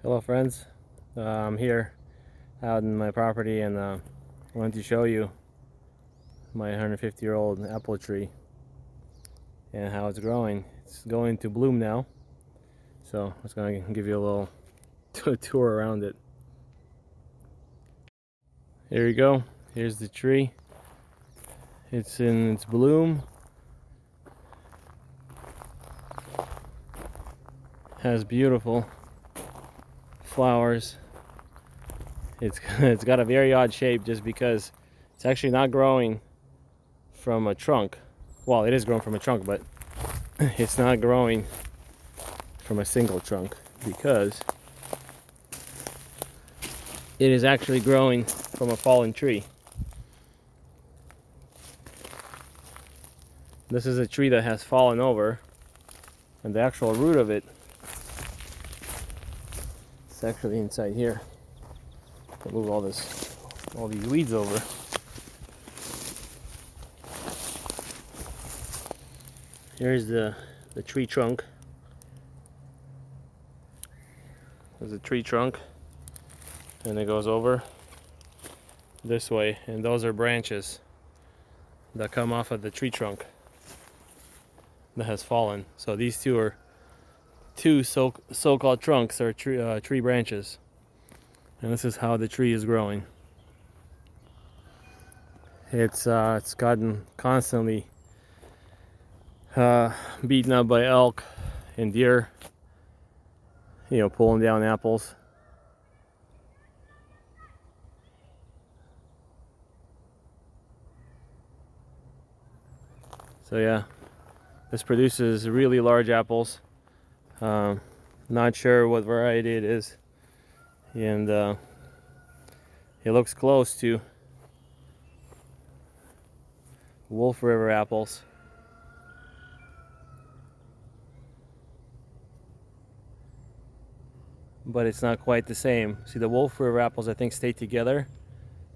Hello friends, I'm here out in my property and I wanted to show you my 150-year-old apple tree and how it's growing. It's going to bloom now, so I was going to give you a little tour around it. Here you go, here's the tree. It's in its bloom. Has beautiful flowers. It's got a very odd shape just because it's actually not growing from a trunk. Well, it is growing from a trunk, but it's not growing from a single trunk because it is actually growing from a fallen tree. This is a tree that has fallen over, and the actual root of it is actually inside here. I'll move all these weeds over. Here's the tree trunk. There's a tree trunk, and it goes over this way, and those are branches that come off of the tree trunk that has fallen. So these two are so-called trunks, or tree branches, and this is how the tree is growing. It's gotten constantly beaten up by elk and deer, pulling down apples. So yeah, this produces really large apples. Not sure what variety it is, and it looks close to Wolf River apples. But it's not quite the same. See, the Wolf River apples I think stay together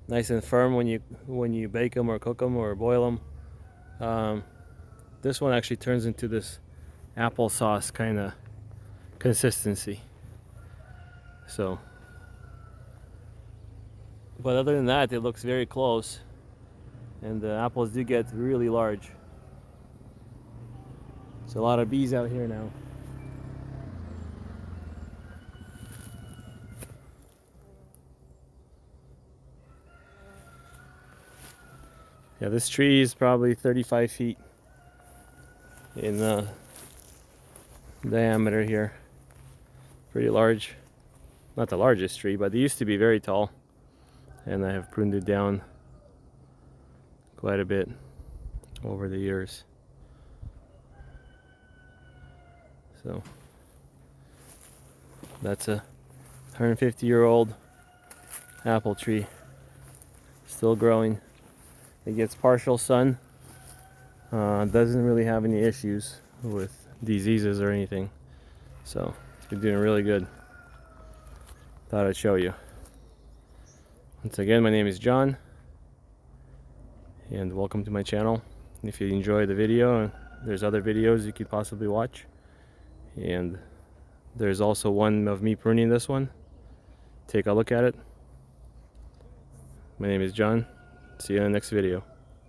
nice and firm when you bake them or cook them or boil them. This one actually turns into this applesauce kind of consistency. So, but other than that, it looks very close, and the apples do get really large. There's a lot of bees out here now. Yeah, this tree is probably 35 feet in diameter here. Pretty large. Not the largest tree, but they used to be very tall, and I have pruned it down quite a bit over the years. So that's a 150-year-old apple tree, still growing. It gets partial sun. Doesn't really have any issues with diseases or anything, so it's been doing really good. Thought I'd show you. Once again, my name is John, and welcome to my channel. If you enjoyed the video, there's other videos you could possibly watch, and there's also one of me pruning this one. Take a look at it. My name is John. See you in the next video.